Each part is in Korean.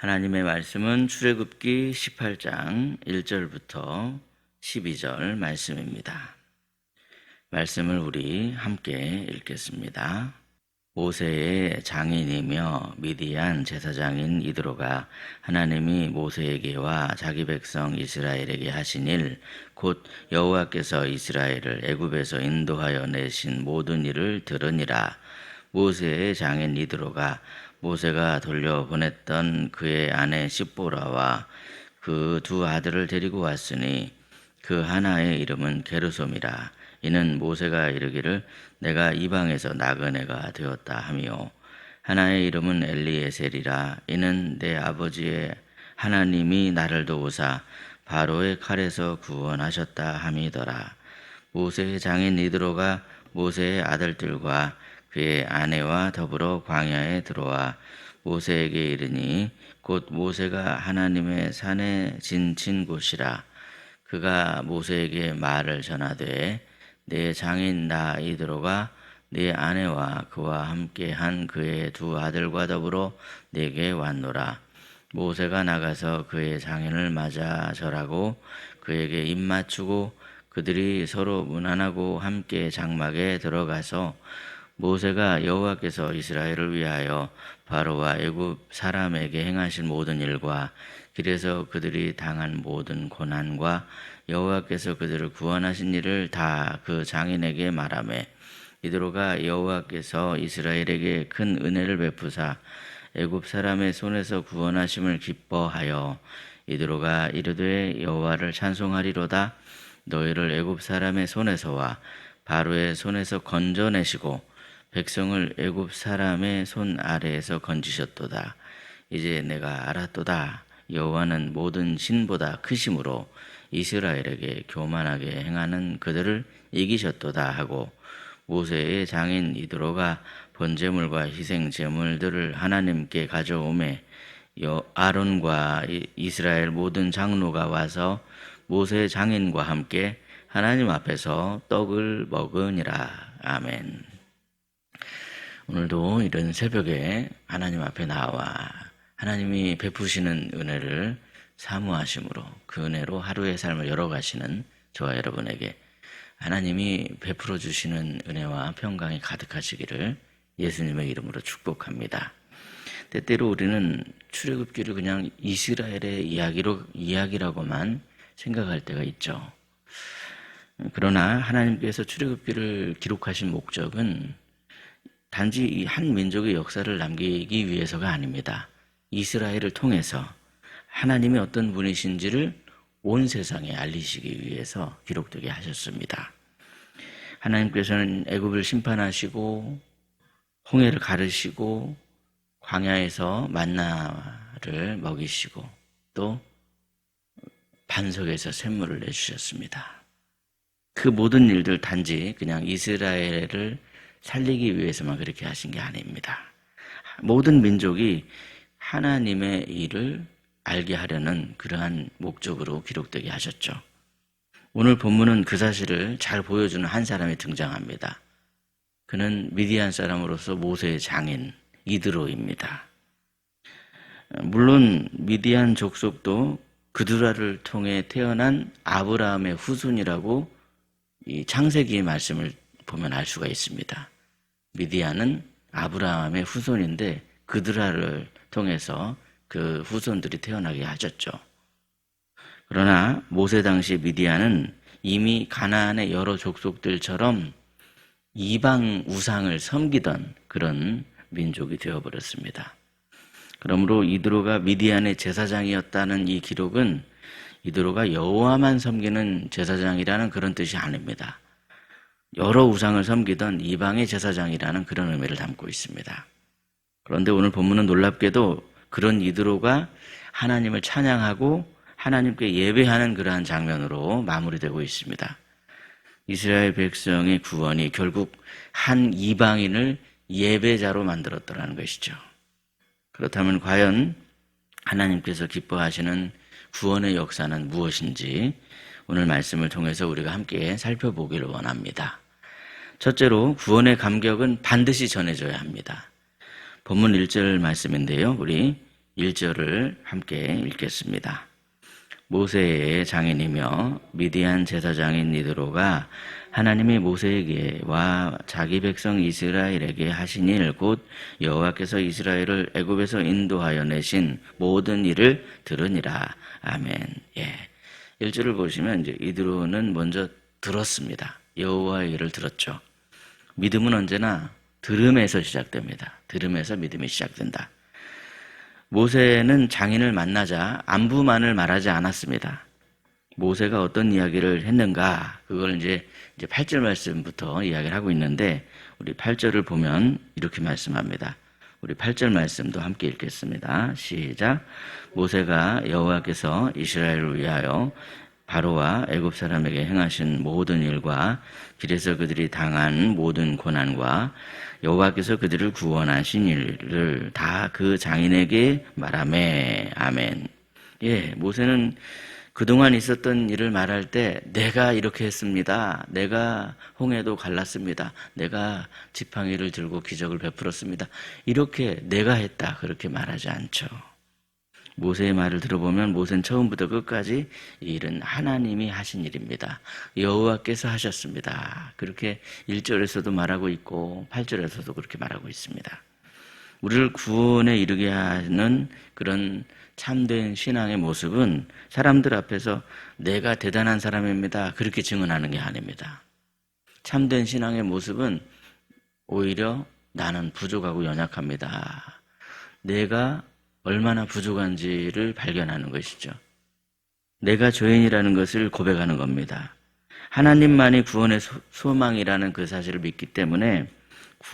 하나님의 말씀은 출애굽기 18장 1절부터 12절 말씀입니다. 말씀을 우리 함께 읽겠습니다. 모세의 장인이며 미디안 제사장인 이드로가 하나님이 모세에게와 자기 백성 이스라엘에게 하신 일, 곧 여호와께서 이스라엘을 애굽에서 인도하여 내신 모든 일을 들으니라. 모세의 장인 이드로가 모세가 돌려보냈던 그의 아내 십보라와 그 두 아들을 데리고 왔으니 그 하나의 이름은 게르솜이라. 이는 모세가 이르기를 내가 이방에서 나그네가 되었다 하며, 하나의 이름은 엘리에셀이라. 이는 내 아버지의 하나님이 나를 도우사 바로의 칼에서 구원하셨다 함이더라. 모세의 장인 이드로가 모세의 아들들과 그의 아내와 더불어 광야에 들어와 모세에게 이르니 곧 모세가 하나님의 산에 진친 곳이라. 그가 모세에게 말을 전하되 내 장인 나 이드로가 네 아내와 그와 함께한 그의 두 아들과 더불어 내게 왔노라. 모세가 나가서 그의 장인을 맞아 절하고 그에게 입맞추고 그들이 서로 문안하고 함께 장막에 들어가서 모세가 여호와께서 이스라엘을 위하여 바로와 애굽 사람에게 행하신 모든 일과 길에서 그들이 당한 모든 고난과 여호와께서 그들을 구원하신 일을 다 그 장인에게 말하매, 이드로가 여호와께서 이스라엘에게 큰 은혜를 베푸사 애굽 사람의 손에서 구원하심을 기뻐하여 이드로가 이르되 여호와를 찬송하리로다. 너희를 애굽 사람의 손에서와 바로의 손에서 건져내시고 백성을 애굽 사람의 손 아래에서 건지셨도다. 이제 내가 알았도다. 여호와는 모든 신보다 크심으로 이스라엘에게 교만하게 행하는 그들을 이기셨도다 하고, 모세의 장인 이드로가 번제물과 희생 제물들을 하나님께 가져오매 아론과 이스라엘 모든 장로가 와서 모세의 장인과 함께 하나님 앞에서 떡을 먹으니라. 아멘. 오늘도 이런 새벽에 하나님 앞에 나와 하나님이 베푸시는 은혜를 사모하심으로 그 은혜로 하루의 삶을 열어가시는 저와 여러분에게 하나님이 베풀어 주시는 은혜와 평강이 가득하시기를 예수님의 이름으로 축복합니다. 때때로 우리는 출애굽기를 그냥 이스라엘의 이야기라고만 생각할 때가 있죠. 그러나 하나님께서 출애굽기를 기록하신 목적은 단지 이 한 민족의 역사를 남기기 위해서가 아닙니다. 이스라엘을 통해서 하나님이 어떤 분이신지를 온 세상에 알리시기 위해서 기록되게 하셨습니다. 하나님께서는 애굽을 심판하시고 홍해를 가르시고 광야에서 만나를 먹이시고 또 반석에서 샘물을 내주셨습니다. 그 모든 일들 단지 그냥 이스라엘을 살리기 위해서만 그렇게 하신 게 아닙니다. 모든 민족이 하나님의 일을 알게 하려는 그러한 목적으로 기록되게 하셨죠. 오늘 본문은 그 사실을 잘 보여주는 한 사람이 등장합니다. 그는 미디안 사람으로서 모세의 장인 이드로입니다. 물론 미디안 족속도 그드라를 통해 태어난 아브라함의 후손이라고 이 창세기의 말씀을 보면 알 수가 있습니다. 미디안은 아브라함의 후손인데 그드라를 통해서 그 후손들이 태어나게 하셨죠. 그러나 모세 당시 미디안은 이미 가나안의 여러 족속들처럼 이방 우상을 섬기던 그런 민족이 되어버렸습니다. 그러므로 이드로가 미디안의 제사장이었다는 이 기록은 이드로가 여호와만 섬기는 제사장이라는 그런 뜻이 아닙니다. 여러 우상을 섬기던 이방의 제사장이라는 그런 의미를 담고 있습니다. 그런데 오늘 본문은 놀랍게도 그런 이드로가 하나님을 찬양하고 하나님께 예배하는 그러한 장면으로 마무리되고 있습니다. 이스라엘 백성의 구원이 결국 한 이방인을 예배자로 만들었더라는 것이죠. 그렇다면 과연 하나님께서 기뻐하시는 구원의 역사는 무엇인지 오늘 말씀을 통해서 우리가 함께 살펴보기를 원합니다. 첫째로 구원의 감격은 반드시 전해져야 합니다. 본문 1절 말씀인데요. 우리 1절을 함께 읽겠습니다. 모세의 장인이며 미디안 제사장인 이드로가 하나님이 모세에게와 자기 백성 이스라엘에게 하신 일 곧 여호와께서 이스라엘을 애굽에서 인도하여 내신 모든 일을 들으니라. 아멘. 예. 1절을 보시면 이제 이드로는 먼저 들었습니다. 여호와의 일을 들었죠. 믿음은 언제나 들음에서 시작됩니다. 들음에서 믿음이 시작된다. 모세는 장인을 만나자 안부만을 말하지 않았습니다. 모세가 어떤 이야기를 했는가, 그걸 이제 8절 말씀부터 이야기를 하고 있는데, 우리 8절을 보면 이렇게 말씀합니다. 우리 8절 말씀도 함께 읽겠습니다. 시작. 모세가 여호와께서 이스라엘을 위하여 바로와 애굽 사람에게 행하신 모든 일과 길에서 그들이 당한 모든 고난과 여호와께서 그들을 구원하신 일을 다 그 장인에게 말하매. 아멘. 예, 모세는 그동안 있었던 일을 말할 때 내가 이렇게 했습니다. 내가 홍해도 갈랐습니다. 내가 지팡이를 들고 기적을 베풀었습니다. 이렇게 내가 했다 그렇게 말하지 않죠. 모세의 말을 들어보면 모세는 처음부터 끝까지 이 일은 하나님이 하신 일입니다. 여호와께서 하셨습니다. 그렇게 1절에서도 말하고 있고 8절에서도 그렇게 말하고 있습니다. 우리를 구원에 이르게 하는 그런 참된 신앙의 모습은 사람들 앞에서 내가 대단한 사람입니다. 그렇게 증언하는 게 아닙니다. 참된 신앙의 모습은 오히려 나는 부족하고 연약합니다. 내가 얼마나 부족한지를 발견하는 것이죠. 내가 죄인이라는 것을 고백하는 겁니다. 하나님만이 구원의 소망이라는 그 사실을 믿기 때문에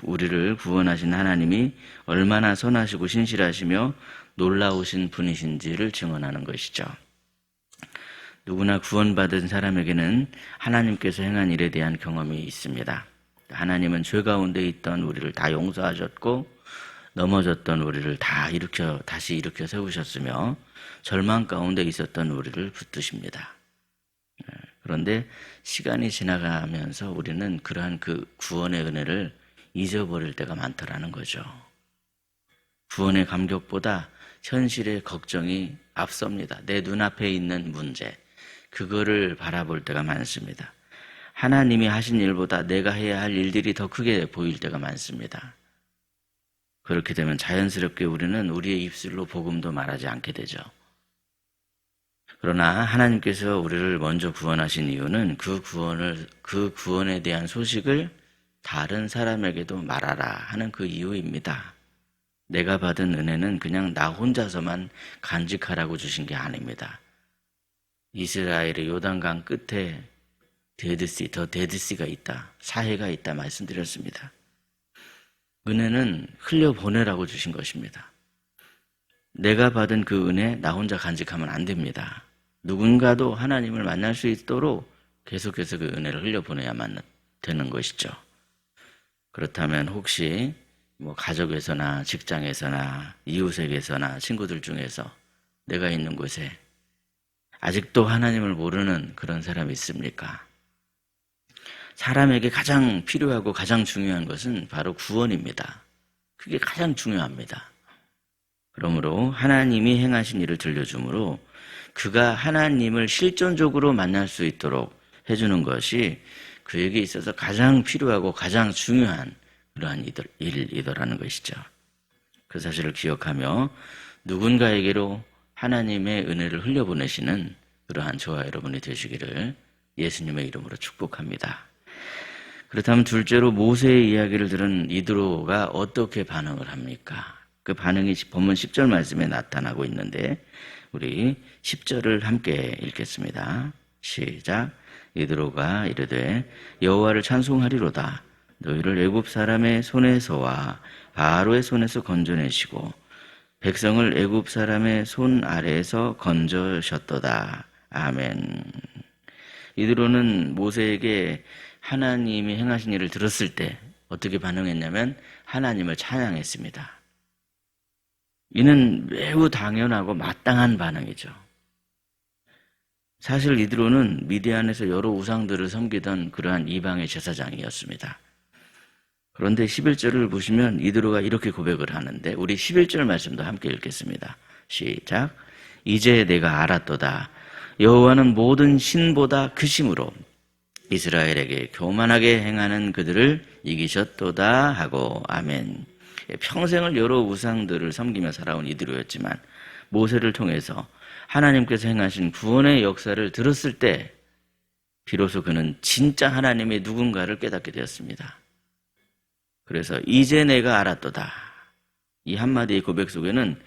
우리를 구원하신 하나님이 얼마나 선하시고 신실하시며 놀라우신 분이신지를 증언하는 것이죠. 누구나 구원받은 사람에게는 하나님께서 행한 일에 대한 경험이 있습니다. 하나님은 죄 가운데 있던 우리를 다 용서하셨고 넘어졌던 우리를 다시 일으켜 세우셨으며 절망 가운데 있었던 우리를 붙드십니다. 그런데 시간이 지나가면서 우리는 그러한 그 구원의 은혜를 잊어버릴 때가 많더라는 거죠. 구원의 감격보다 현실의 걱정이 앞섭니다. 내 눈앞에 있는 문제, 그거를 바라볼 때가 많습니다. 하나님이 하신 일보다 내가 해야 할 일들이 더 크게 보일 때가 많습니다. 그렇게 되면 자연스럽게 우리는 우리의 입술로 복음도 말하지 않게 되죠. 그러나 하나님께서 우리를 먼저 구원하신 이유는 그 구원에 대한 소식을 다른 사람에게도 말하라 하는 그 이유입니다. 내가 받은 은혜는 그냥 나 혼자서만 간직하라고 주신 게 아닙니다. 이스라엘의 요단강 끝에 데드시가 있다, 사해가 있다 말씀드렸습니다. 은혜는 흘려보내라고 주신 것입니다. 내가 받은 그 은혜 나 혼자 간직하면 안 됩니다. 누군가도 하나님을 만날 수 있도록 계속해서 그 은혜를 흘려보내야만 되는 것이죠. 그렇다면 혹시 가족에서나 직장에서나 이웃에게서나 친구들 중에서 내가 있는 곳에 아직도 하나님을 모르는 그런 사람이 있습니까? 사람에게 가장 필요하고 가장 중요한 것은 바로 구원입니다. 그게 가장 중요합니다. 그러므로 하나님이 행하신 일을 들려주므로 그가 하나님을 실존적으로 만날 수 있도록 해주는 것이 그에게 있어서 가장 필요하고 가장 중요한 그러한 일이더라는 것이죠. 그 사실을 기억하며 누군가에게로 하나님의 은혜를 흘려보내시는 그러한 저와 여러분이 되시기를 예수님의 이름으로 축복합니다. 그렇다면 둘째로 모세의 이야기를 들은 이드로가 어떻게 반응을 합니까? 그 반응이 본문 10절 말씀에 나타나고 있는데 우리 10절을 함께 읽겠습니다. 시작. 이드로가 이르되 여호와를 찬송하리로다. 너희를 애굽 사람의 손에서와 바로의 손에서 건져내시고 백성을 애굽 사람의 손 아래에서 건져셨도다. 아멘. 이드로는 모세에게 하나님이 행하신 일을 들었을 때 어떻게 반응했냐면 하나님을 찬양했습니다. 이는 매우 당연하고 마땅한 반응이죠. 사실 이드로는 미디안에서 여러 우상들을 섬기던 그러한 이방의 제사장이었습니다. 그런데 11절을 보시면 이드로가 이렇게 고백을 하는데 우리 11절 말씀도 함께 읽겠습니다. 시작. 이제 내가 알았도다. 여호와는 모든 신보다 크심으로 이스라엘에게 교만하게 행하는 그들을 이기셨도다 하고. 아멘. 평생을 여러 우상들을 섬기며 살아온 이드로였지만 모세를 통해서 하나님께서 행하신 구원의 역사를 들었을 때 비로소 그는 진짜 하나님의 누군가를 깨닫게 되었습니다. 그래서 이제 내가 알았도다. 이 한마디의 고백 속에는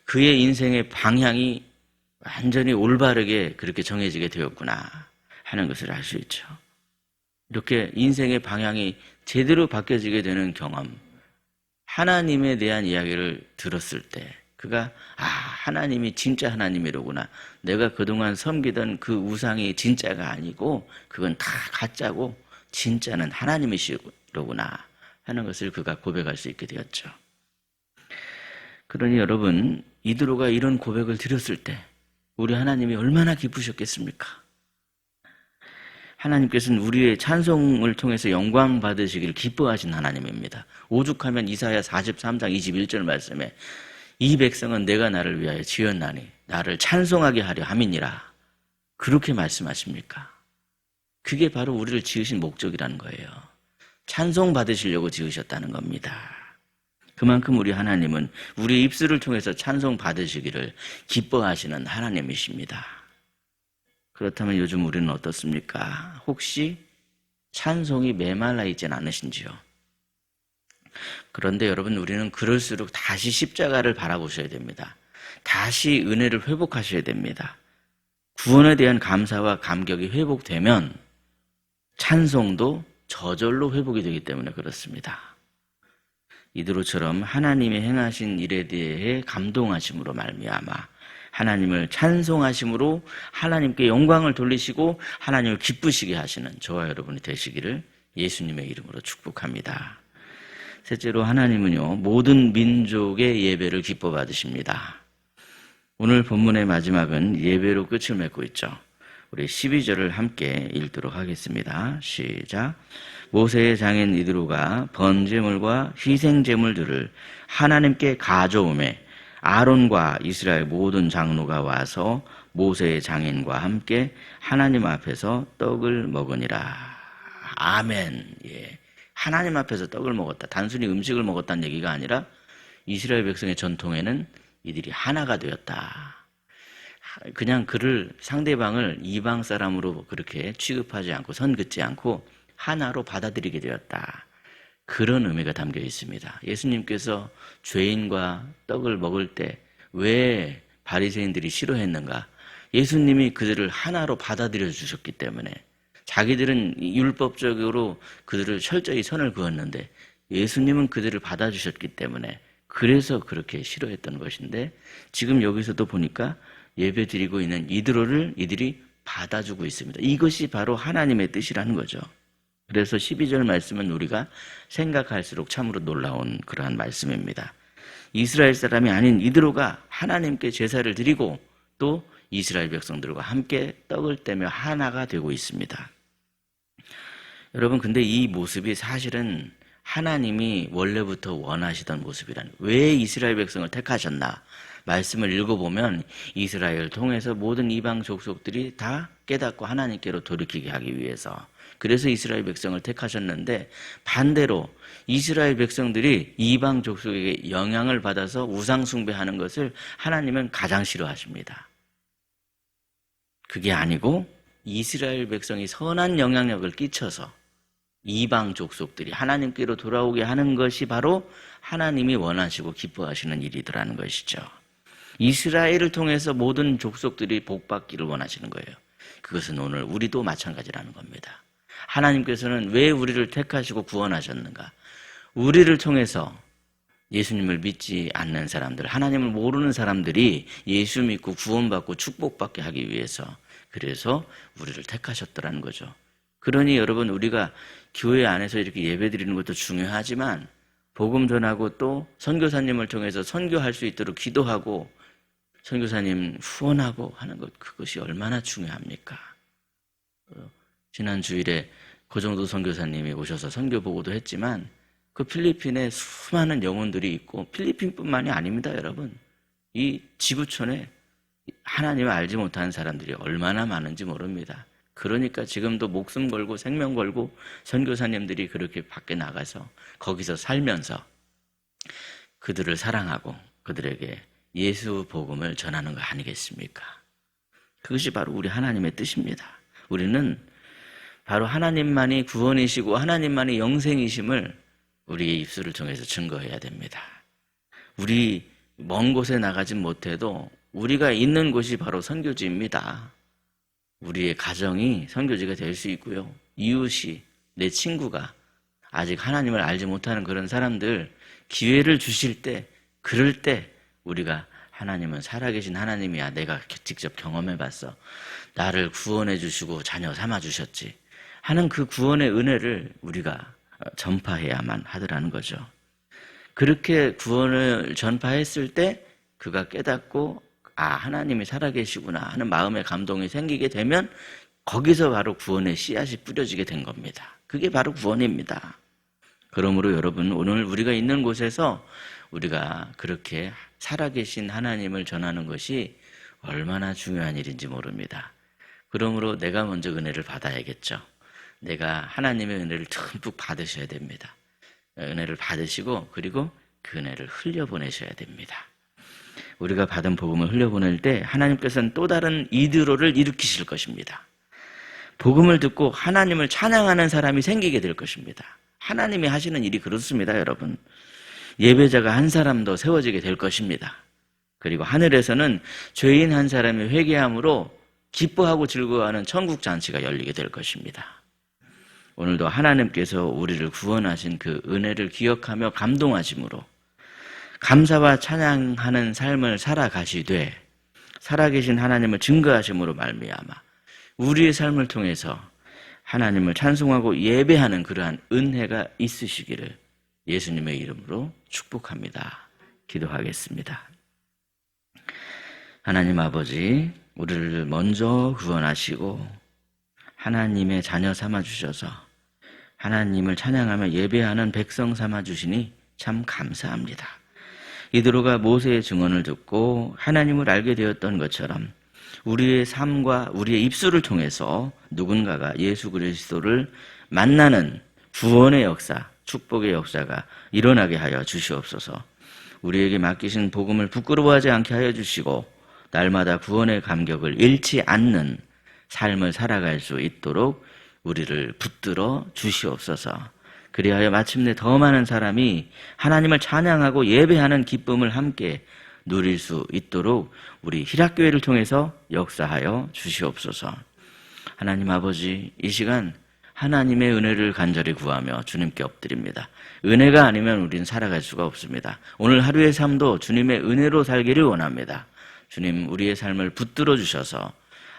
그의 인생의 방향이 완전히 올바르게 그렇게 정해지게 되었구나 하는 것을 알 수 있죠. 이렇게 인생의 방향이 제대로 바뀌어지게 되는 경험, 하나님에 대한 이야기를 들었을 때 그가 하나님이 진짜 하나님이로구나, 내가 그동안 섬기던 그 우상이 진짜가 아니고 그건 다 가짜고 진짜는 하나님이시로구나 하는 것을 그가 고백할 수 있게 되었죠. 그러니 여러분, 이드로가 이런 고백을 드렸을 때 우리 하나님이 얼마나 기쁘셨겠습니까? 하나님께서는 우리의 찬송을 통해서 영광 받으시기를 기뻐하신 하나님입니다. 오죽하면 이사야 43장 21절 말씀에 이 백성은 내가 나를 위하여 지었나니 나를 찬송하게 하려 함이니라, 그렇게 말씀하십니까? 그게 바로 우리를 지으신 목적이라는 거예요. 찬송 받으시려고 지으셨다는 겁니다. 그만큼 우리 하나님은 우리의 입술을 통해서 찬송 받으시기를 기뻐하시는 하나님이십니다. 그렇다면 요즘 우리는 어떻습니까? 혹시 찬송이 메말라 있진 않으신지요? 그런데 여러분, 우리는 그럴수록 다시 십자가를 바라보셔야 됩니다. 다시 은혜를 회복하셔야 됩니다. 구원에 대한 감사와 감격이 회복되면 찬송도 저절로 회복이 되기 때문에 그렇습니다. 이드로처럼 하나님이 행하신 일에 대해 감동하심으로 말미암아 하나님을 찬송하심으로 하나님께 영광을 돌리시고 하나님을 기쁘시게 하시는 저와 여러분이 되시기를 예수님의 이름으로 축복합니다. 셋째로, 하나님은요, 모든 민족의 예배를 기뻐 받으십니다. 오늘 본문의 마지막은 예배로 끝을 맺고 있죠. 우리 12절을 함께 읽도록 하겠습니다. 시작. 모세의 장인 이드로가 번제물과 희생제물들을 하나님께 가져오매 아론과 이스라엘 모든 장로가 와서 모세의 장인과 함께 하나님 앞에서 떡을 먹으니라. 아멘. 예. 하나님 앞에서 떡을 먹었다. 단순히 음식을 먹었다는 얘기가 아니라 이스라엘 백성의 전통에는 이들이 하나가 되었다. 그냥 그를, 상대방을 이방 사람으로 그렇게 취급하지 않고 선긋지 않고 하나로 받아들이게 되었다. 그런 의미가 담겨 있습니다. 예수님께서 죄인과 떡을 먹을 때 왜 바리새인들이 싫어했는가? 예수님이 그들을 하나로 받아들여 주셨기 때문에. 자기들은 율법적으로 그들을 철저히 선을 그었는데 예수님은 그들을 받아주셨기 때문에 그래서 그렇게 싫어했던 것인데, 지금 여기서도 보니까 예배 드리고 있는 이드로를 이들이 받아주고 있습니다. 이것이 바로 하나님의 뜻이라는 거죠. 그래서 12절 말씀은 우리가 생각할수록 참으로 놀라운 그러한 말씀입니다. 이스라엘 사람이 아닌 이드로가 하나님께 제사를 드리고 또 이스라엘 백성들과 함께 떡을 떼며 하나가 되고 있습니다. 여러분, 근데 이 모습이 사실은 하나님이 원래부터 원하시던 모습이라는, 왜 이스라엘 백성을 택하셨나? 말씀을 읽어보면 이스라엘을 통해서 모든 이방 족속들이 다 깨닫고 하나님께로 돌이키게 하기 위해서, 그래서 이스라엘 백성을 택하셨는데, 반대로 이스라엘 백성들이 이방 족속에게 영향을 받아서 우상 숭배하는 것을 하나님은 가장 싫어하십니다. 그게 아니고 이스라엘 백성이 선한 영향력을 끼쳐서 이방 족속들이 하나님께로 돌아오게 하는 것이 바로 하나님이 원하시고 기뻐하시는 일이더라는 것이죠. 이스라엘을 통해서 모든 족속들이 복받기를 원하시는 거예요. 그것은 오늘 우리도 마찬가지라는 겁니다. 하나님께서는 왜 우리를 택하시고 구원하셨는가? 우리를 통해서 예수님을 믿지 않는 사람들, 하나님을 모르는 사람들이 예수 믿고 구원받고 축복받게 하기 위해서, 그래서 우리를 택하셨더라는 거죠. 그러니 여러분, 우리가 교회 안에서 이렇게 예배드리는 것도 중요하지만 복음 전하고 또 선교사님을 통해서 선교할 수 있도록 기도하고 선교사님 후원하고 하는 것, 그것이 얼마나 중요합니까? 지난 주일에 고정도 선교사님이 오셔서 선교 보고도 했지만 그 필리핀에 수많은 영혼들이 있고, 필리핀뿐만이 아닙니다, 여러분. 이 지구촌에 하나님을 알지 못하는 사람들이 얼마나 많은지 모릅니다. 그러니까 지금도 목숨 걸고 생명 걸고 선교사님들이 그렇게 밖에 나가서 거기서 살면서 그들을 사랑하고 그들에게 예수 복음을 전하는 거 아니겠습니까? 그것이 바로 우리 하나님의 뜻입니다. 우리는 바로 하나님만이 구원이시고 하나님만이 영생이심을 우리의 입술을 통해서 증거해야 됩니다. 우리 먼 곳에 나가지 못해도 우리가 있는 곳이 바로 선교지입니다. 우리의 가정이 선교지가 될 수 있고요. 이웃이, 내 친구가 아직 하나님을 알지 못하는 그런 사람들 기회를 주실 때, 그럴 때 우리가 하나님은 살아계신 하나님이야. 내가 직접 경험해봤어. 나를 구원해 주시고 자녀 삼아 주셨지 하는 그 구원의 은혜를 우리가 전파해야만 하더라는 거죠. 그렇게 구원을 전파했을 때 그가 깨닫고 하나님이 살아계시구나 하는 마음의 감동이 생기게 되면 거기서 바로 구원의 씨앗이 뿌려지게 된 겁니다. 그게 바로 구원입니다. 그러므로 여러분, 오늘 우리가 있는 곳에서 우리가 그렇게 살아계신 하나님을 전하는 것이 얼마나 중요한 일인지 모릅니다. 그러므로 내가 먼저 은혜를 받아야겠죠. 내가 하나님의 은혜를 듬뿍 받으셔야 됩니다. 은혜를 받으시고 그리고 그 은혜를 흘려보내셔야 됩니다. 우리가 받은 복음을 흘려보낼 때 하나님께서는 또 다른 이드로를 일으키실 것입니다. 복음을 듣고 하나님을 찬양하는 사람이 생기게 될 것입니다. 하나님이 하시는 일이 그렇습니다, 여러분. 예배자가 한 사람 더 세워지게 될 것입니다. 그리고 하늘에서는 죄인 한 사람이 회개함으로 기뻐하고 즐거워하는 천국 잔치가 열리게 될 것입니다. 오늘도 하나님께서 우리를 구원하신 그 은혜를 기억하며 감동하심으로 감사와 찬양하는 삶을 살아가시되 살아계신 하나님을 증거하심으로 말미암아 우리의 삶을 통해서 하나님을 찬송하고 예배하는 그러한 은혜가 있으시기를 예수님의 이름으로 축복합니다. 기도하겠습니다. 하나님 아버지, 우리를 먼저 구원하시고 하나님의 자녀 삼아주셔서 하나님을 찬양하며 예배하는 백성 삼아주시니 참 감사합니다. 이드로가 모세의 증언을 듣고 하나님을 알게 되었던 것처럼 우리의 삶과 우리의 입술을 통해서 누군가가 예수 그리스도를 만나는 구원의 역사, 축복의 역사가 일어나게 하여 주시옵소서. 우리에게 맡기신 복음을 부끄러워하지 않게 하여 주시고 날마다 구원의 감격을 잃지 않는 삶을 살아갈 수 있도록 우리를 붙들어 주시옵소서. 그리하여 마침내 더 많은 사람이 하나님을 찬양하고 예배하는 기쁨을 함께 누릴 수 있도록 우리 희락교회를 통해서 역사하여 주시옵소서. 하나님 아버지, 이 시간 하나님의 은혜를 간절히 구하며 주님께 엎드립니다. 은혜가 아니면 우리는 살아갈 수가 없습니다. 오늘 하루의 삶도 주님의 은혜로 살기를 원합니다. 주님, 우리의 삶을 붙들어 주셔서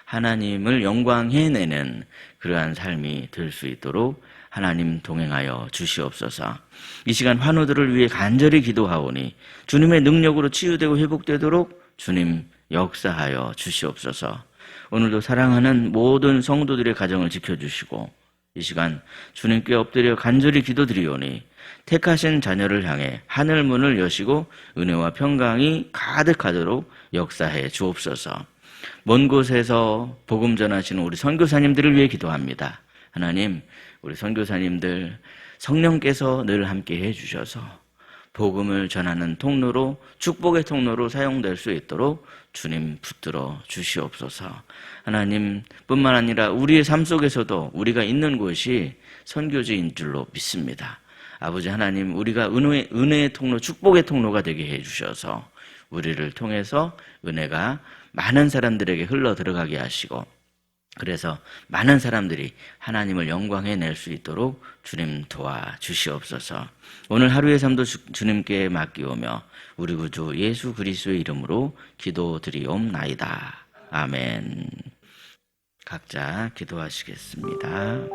하나님을 영광해내는 그러한 삶이 될 수 있도록 하나님 동행하여 주시옵소서. 이 시간 환우들을 위해 간절히 기도하오니 주님의 능력으로 치유되고 회복되도록 주님 역사하여 주시옵소서. 오늘도 사랑하는 모든 성도들의 가정을 지켜주시고 이 시간 주님께 엎드려 간절히 기도드리오니 택하신 자녀를 향해 하늘 문을 여시고 은혜와 평강이 가득하도록 역사해 주옵소서. 먼 곳에서 복음 전하시는 우리 선교사님들을 위해 기도합니다. 하나님, 우리 선교사님들 성령께서 늘 함께 해주셔서 복음을 전하는 통로로, 축복의 통로로 사용될 수 있도록 주님 붙들어 주시옵소서. 하나님 뿐만 아니라 우리의 삶 속에서도 우리가 있는 곳이 선교지인 줄로 믿습니다. 아버지 하나님, 우리가 은혜의 통로, 축복의 통로가 되게 해주셔서 우리를 통해서 은혜가 많은 사람들에게 흘러 들어가게 하시고 그래서 많은 사람들이 하나님을 영광해낼 수 있도록 주님 도와주시옵소서. 오늘 하루의 삶도 주님께 맡기오며 우리 구주 예수 그리스도의 이름으로 기도드리옵나이다. 아멘. 각자 기도하시겠습니다.